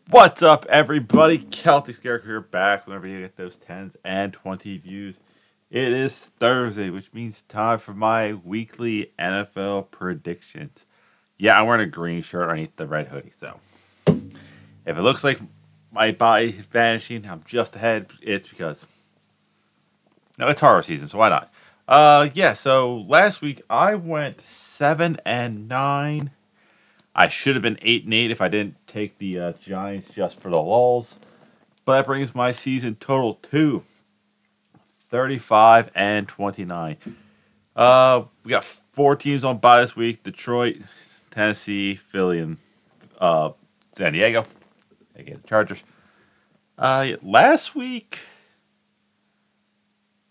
What's up, everybody? Celtic Scarecrow here, back whenever you get those 10s and 20 views. It is Thursday, which means time for my weekly NFL predictions. Yeah, I'm wearing a green shirt underneath the red hoodie, so if it looks like my body is vanishing, I'm just ahead, it's because, no, it's horror season, so why not? So last week I went 7-9. I should have been 8-8 if I didn't take the Giants just for the lulls. But that brings my season total to 35-29. We got four teams on bye this week: Detroit, Tennessee, Philly, and San Diego. Again, the Chargers. Last week,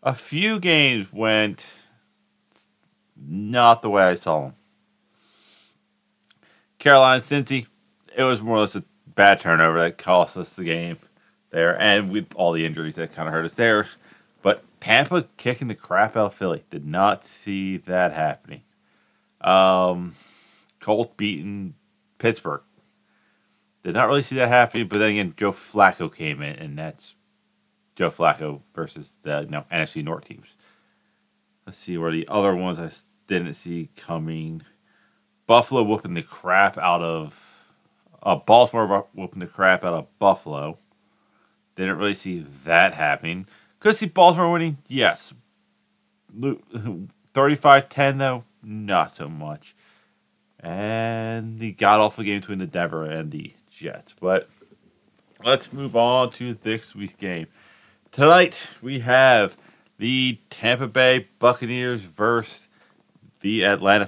a few games went not the way I saw them. Carolina, Cincy, it was more or less a bad turnover that cost us the game there, and with all the injuries that kind of hurt us there. But Tampa kicking the crap out of Philly, did not see that happening. Colt beating Pittsburgh, did not really see that happening. But then again, Joe Flacco came in, and that's Joe Flacco versus the NFC North teams. Let's see where the other ones I didn't see coming. Buffalo whooping the crap out of Baltimore whooping the crap out of Buffalo. Didn't really see that happening. Could see Baltimore winning, yes. 35-10 though, not so much. And the god-awful game between the Denver and the Jets. But let's move on to this week's game. Tonight we have the Tampa Bay Buccaneers versus the Atlanta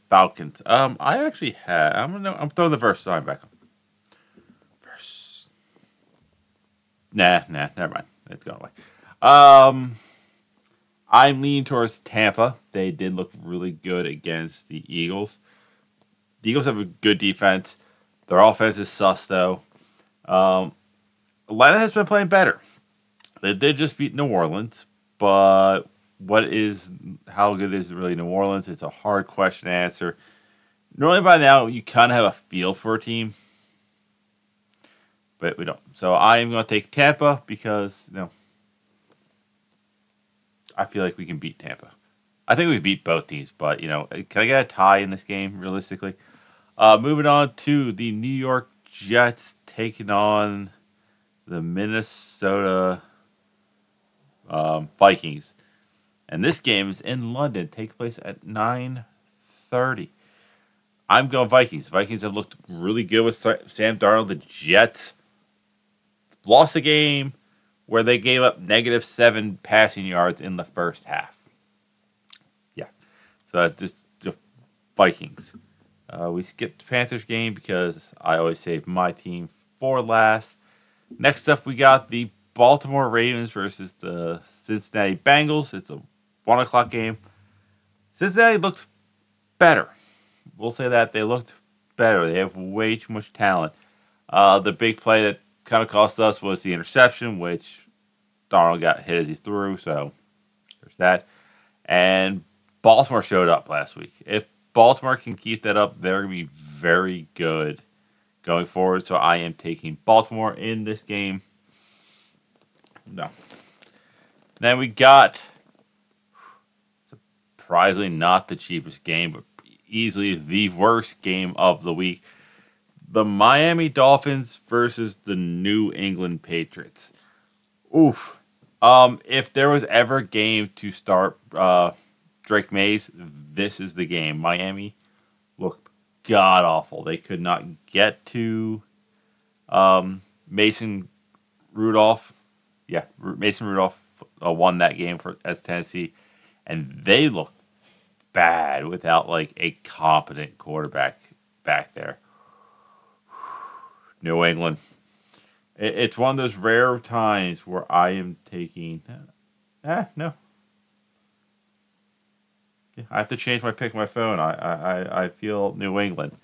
Falcons. I'm throwing the verse sign back up. Verse. Nah, never mind. It's gone away. I'm leaning towards Tampa. They did look really good against the Eagles. The Eagles have a good defense. Their offense is sus, though. Atlanta has been playing better. They did just beat New Orleans, but how good is really New Orleans? It's a hard question to answer. Normally by now you kind of have a feel for a team, but we don't. So I am going to take Tampa because I feel like we can beat Tampa. I think we beat both teams, but can I get a tie in this game realistically? Moving on to the New York Jets taking on the Minnesota Vikings. And this game is in London. Takes place at 9:30. I'm going Vikings. Vikings have looked really good with Sam Darnold. The Jets lost a game where they gave up -7 passing yards in the first half. Yeah. So that's just the Vikings. We skipped the Panthers game because I always save my team for last. Next up, we got the Baltimore Ravens versus the Cincinnati Bengals. It's a 1 o'clock game. Cincinnati looked better. We'll say that. They looked better. They have way too much talent. The big play that kind of cost us was the interception, which Darnold got hit as he threw, so there's that. And Baltimore showed up last week. If Baltimore can keep that up, they're going to be very good going forward. So I am taking Baltimore in this game. No. Then we got, surprisingly not the cheapest game, but easily the worst game of the week. The Miami Dolphins versus the New England Patriots. Oof. If there was ever a game to start Drake Mays, this is the game. Miami looked god-awful. They could not get to Mason Rudolph. Yeah, Mason Rudolph won that game as Tennessee, and they look bad without a competent quarterback back there. New England. It's one of those rare times where I am taking. No. Yeah, I have to change my pick on my phone. I feel New England.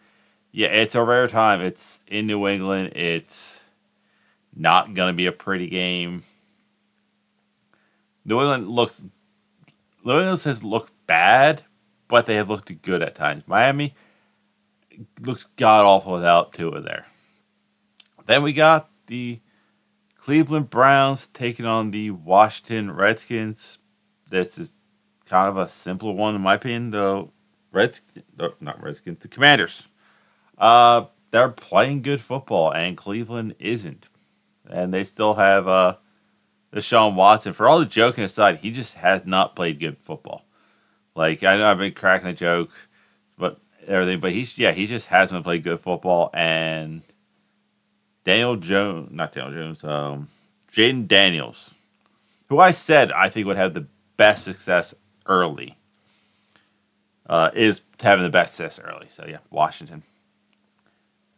Yeah, it's a rare time. It's in New England. It's not going to be a pretty game. New England has looked bad, but they have looked good at times. Miami looks god awful without Tua there. Then we got the Cleveland Browns taking on the Washington Redskins. This is kind of a simpler one in my opinion. Not Redskins, the Commanders. They're playing good football, and Cleveland isn't. And they still have Deshaun Watson. For all the joking aside, he just has not played good football. Like, I know I've been cracking a joke, but everything, but he just hasn't played good football. And Jaden Daniels, who I said I think would have the best success early, is having the best success early. So yeah, Washington.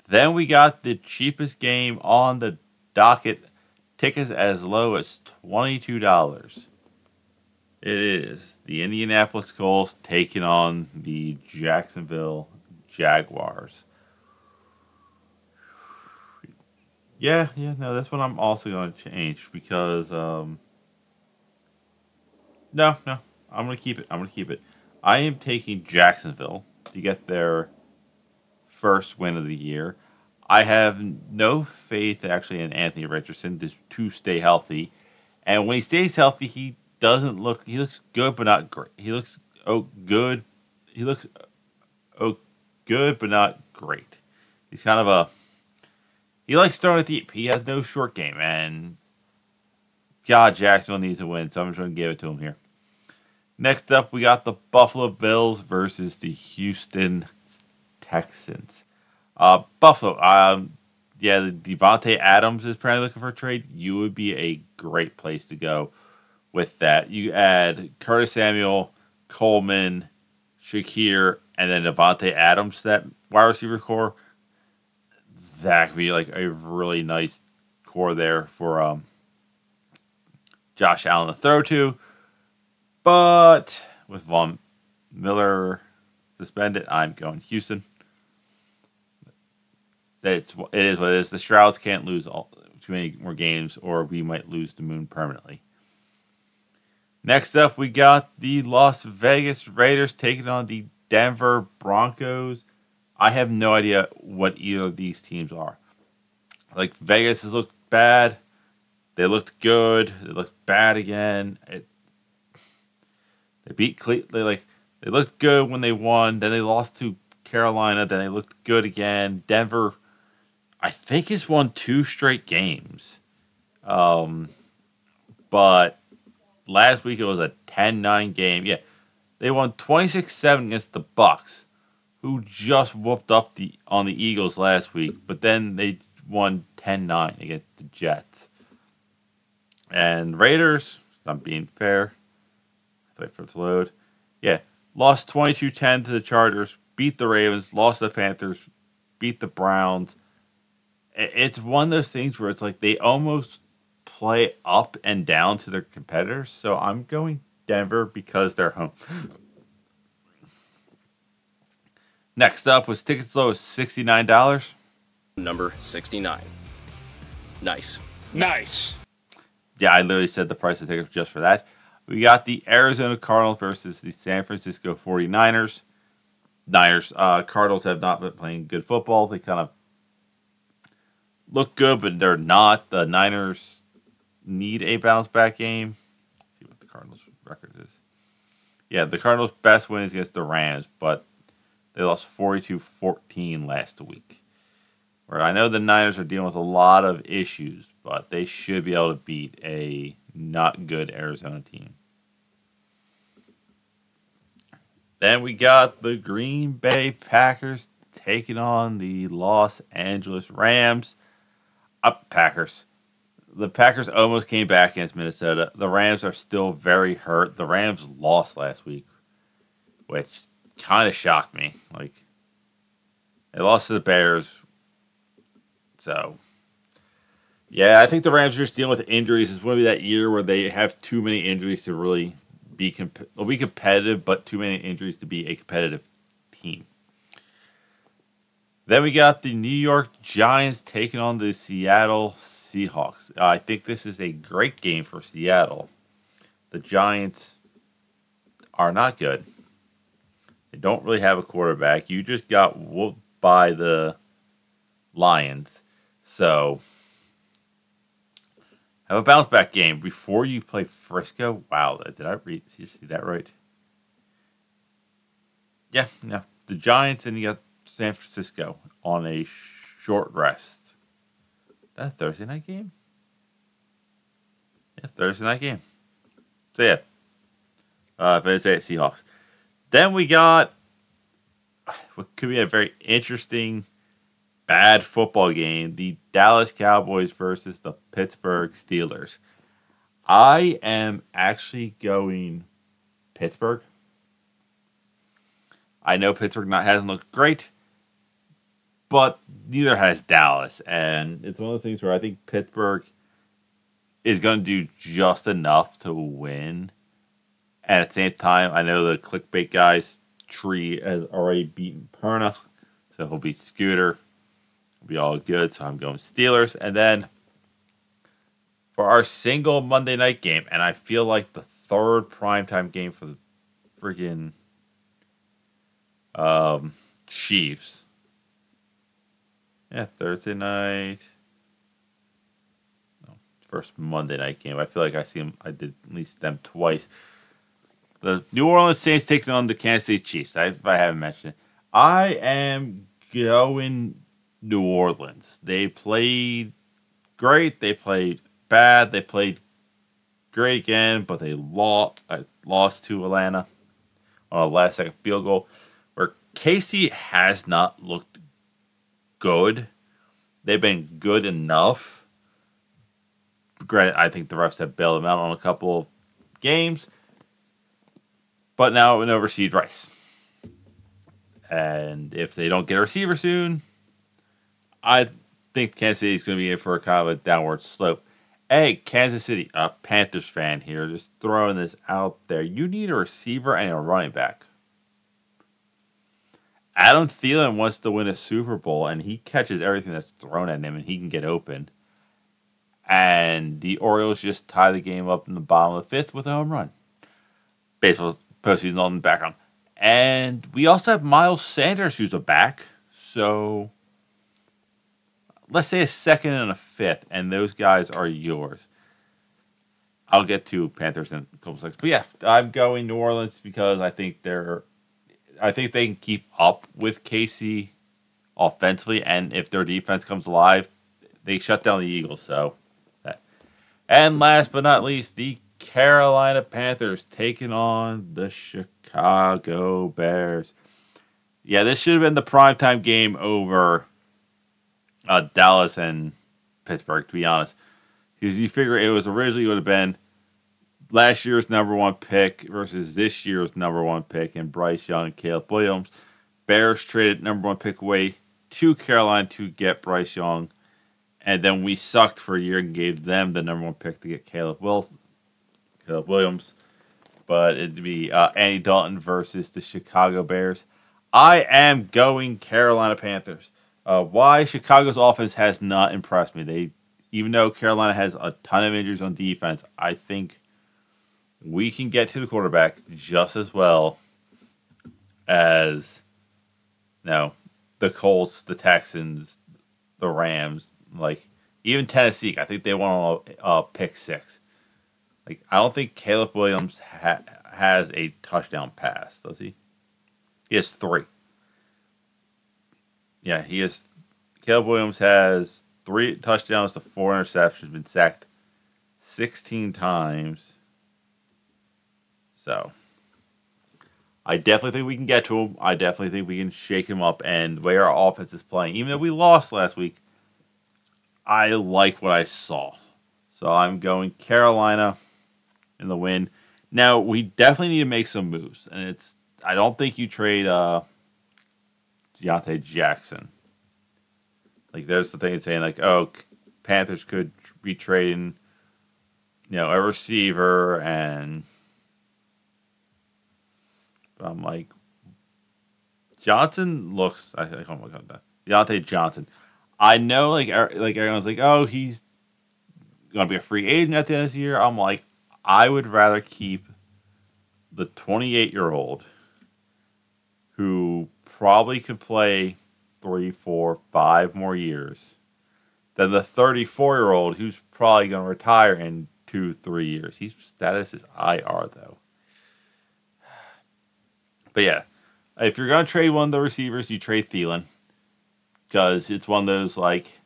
Then we got the cheapest game on the docket. Tickets as low as $22. It is the Indianapolis Colts taking on the Jacksonville Jaguars. Yeah, no, that's what I'm also going to change because no, I'm going to keep it. I am taking Jacksonville to get their first win of the year. I have no faith actually in Anthony Richardson to stay healthy, and when he stays healthy, he looks good but not great. He looks good. He looks good but not great. He's kind of he likes throwing it deep. He has no short game, and God, Jacksonville needs to win, so I'm just going to give it to him here. Next up, we got the Buffalo Bills versus the Houston Texans. Buffalo, the Devontae Adams is probably looking for a trade. You would be a great place to go with that. You add Curtis Samuel, Coleman, Shakir, and then Devontae Adams, that wide receiver core. That could be like a really nice core there for Josh Allen to throw to. But with Von Miller suspended, I'm going Houston. It is what it is. The Strouds can't lose too many more games, or we might lose the moon permanently. Next up, we got the Las Vegas Raiders taking on the Denver Broncos. I have no idea what either of these teams are. Like, Vegas has looked bad. They looked good. They looked bad again. They beat Cleveland. They looked good when they won. Then they lost to Carolina. Then they looked good again. Denver, I think, has won 2 straight games. But last week it was a 10-9 game. Yeah, they won 26-7 against the Bucks, who just whooped up on the Eagles last week. But then they won 10-9 against the Jets. And Raiders, I'm being fair. Wait for it to load. Yeah, lost 22-10 to the Chargers, beat the Ravens, lost to the Panthers, beat the Browns. It's one of those things where it's like they almost play up and down to their competitors. So I'm going Denver because they're home. Next up was tickets low as $69. Number 69. Nice. Yeah, I literally said the price of tickets just for that. We got the Arizona Cardinals versus the San Francisco 49ers. Cardinals have not been playing good football. They kind of look good, but they're not. The Niners need a bounce back game. Let's see what the Cardinals' record is. Yeah, the Cardinals' best win is against the Rams, but they lost 42-14 last week. Where I know the Niners are dealing with a lot of issues, but they should be able to beat a not good Arizona team. Then we got the Green Bay Packers taking on the Los Angeles Rams. Packers. The Packers almost came back against Minnesota. The Rams are still very hurt. The Rams lost last week, which kind of shocked me. Like, they lost to the Bears. So, yeah, I think the Rams are just dealing with injuries. It's going to be that year where they have too many injuries to really be competitive, but too many injuries to be a competitive team. Then we got the New York Giants taking on the Seattle Seahawks. I think this is a great game for Seattle. The Giants are not good. They don't really have a quarterback. You just got whooped by the Lions. So, have a bounce back game before you play Frisco. Wow, did I read? Did you see that right? Yeah, no. The Giants and you got San Francisco on a short rest. That a Thursday night game? Yeah, Thursday night game. So yeah, if I say it, Seahawks. Then we got what could be a very interesting bad football game: the Dallas Cowboys versus the Pittsburgh Steelers. I am actually going Pittsburgh. I know Pittsburgh hasn't looked great, but neither has Dallas, and it's one of those things where I think Pittsburgh is going to do just enough to win. And at the same time, I know the clickbait guys, Tree has already beaten Perna, so he'll beat Scooter. It'll be all good, so I'm going Steelers. And then for our single Monday night game, and I feel like the third primetime game for the freaking Chiefs. Yeah, Thursday night. No, first Monday night game. I feel like I did at least them twice. The New Orleans Saints taking on the Kansas City Chiefs. I haven't mentioned it. I am going New Orleans. They played great. They played bad. They played great again, but they lost to Atlanta on a last-second field goal, where Casey has not looked good. They've been good enough. Granted, I think the refs have bailed them out on a couple of games. But now no Rashid Rice. And if they don't get a receiver soon, I think Kansas City is going to be in for a kind of a downward slope. Hey, Kansas City, a Panthers fan here, just throwing this out there. You need a receiver and a running back. Adam Thielen wants to win a Super Bowl, and he catches everything that's thrown at him, and he can get open. And the Orioles just tie the game up in the bottom of the fifth with a home run. Baseball postseason on the background. And we also have Miles Sanders, who's a back. So let's say a second and a fifth, and those guys are yours. I'll get to Panthers in a couple seconds. But yeah, I'm going New Orleans because I think they can keep up with KC offensively, and if their defense comes alive, they shut down the Eagles. So, and last but not least, the Carolina Panthers taking on the Chicago Bears. Yeah, this should have been the primetime game over Dallas and Pittsburgh, to be honest. Because you figure it was originally would have been last year's number one pick versus this year's number one pick in Bryce Young and Caleb Williams. Bears traded number one pick away to Carolina to get Bryce Young. And then we sucked for a year and gave them the number one pick to get Caleb Williams. But it'd be Andy Dalton versus the Chicago Bears. I am going Carolina Panthers. Why? Chicago's offense has not impressed me. Even though Carolina has a ton of injuries on defense, I think we can get to the quarterback just as well as the Colts, the Texans, the Rams, like even Tennessee. I think they want to pick six. Like I don't think Caleb Williams has a touchdown pass, does he? He has 3. Yeah, he has. Caleb Williams has 3 touchdowns to 4 interceptions, been sacked 16 times. So, I definitely think we can get to him. I definitely think we can shake him up. And the way our offense is playing, even though we lost last week, I like what I saw. So, I'm going Carolina in the win. Now, we definitely need to make some moves. And I don't think you trade Deontay Jackson. Like, there's the thing saying, like, oh, Panthers could be trading, a receiver, and I'm like, Johnson looks, I think, oh my God, Deontay Johnson. I know, like everyone's like, oh, he's going to be a free agent at the end of the year. I'm like, I would rather keep the 28-year-old who probably could play 3, 4, 5 more years than the 34-year-old who's probably going to retire in 2-3 years. His status is IR, though. But yeah, if you're going to trade one of the receivers, you trade Thielen. Because it's one of those, like,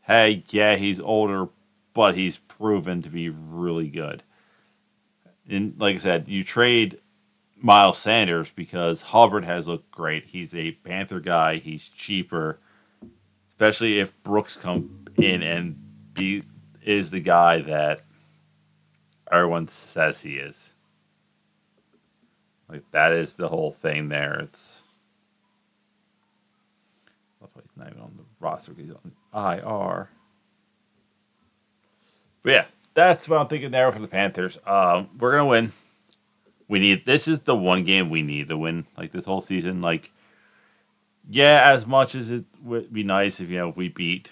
hey, yeah, he's older, but he's proven to be really good. And like I said, you trade Miles Sanders because Hubbard has looked great. He's a Panther guy. He's cheaper, especially if Brooks comes in and is the guy that everyone says he is. Like, that is the whole thing there. That's why he's not even on the roster. He's on IR. But yeah, that's what I'm thinking there for the Panthers. We're gonna win. This is the one game we need to win. Like, this whole season. Like, yeah, as much as it would be nice if we beat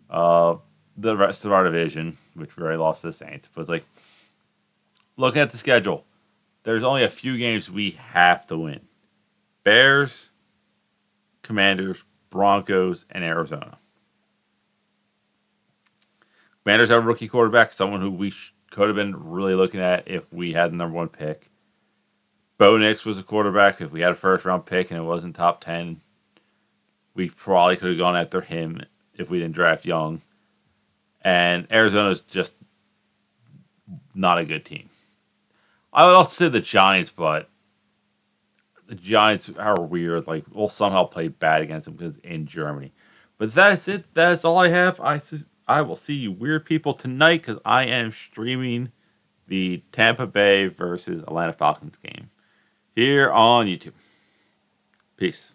the rest of our division, which we already lost to the Saints. But it's like, looking at the schedule, there's only a few games we have to win: Bears, Commanders, Broncos, and Arizona. Commanders have a rookie quarterback, someone who we could have been really looking at if we had the number one pick. Bo Nix was a quarterback. If we had a first-round pick and it wasn't top 10, we probably could have gone after him if we didn't draft Young. And Arizona's just not a good team. I would also say the Giants, but the Giants are weird. Like, we'll somehow play bad against them because in Germany. But that's it. That's all I have. I will see you weird people tonight because I am streaming the Tampa Bay versus Atlanta Falcons game here on YouTube. Peace.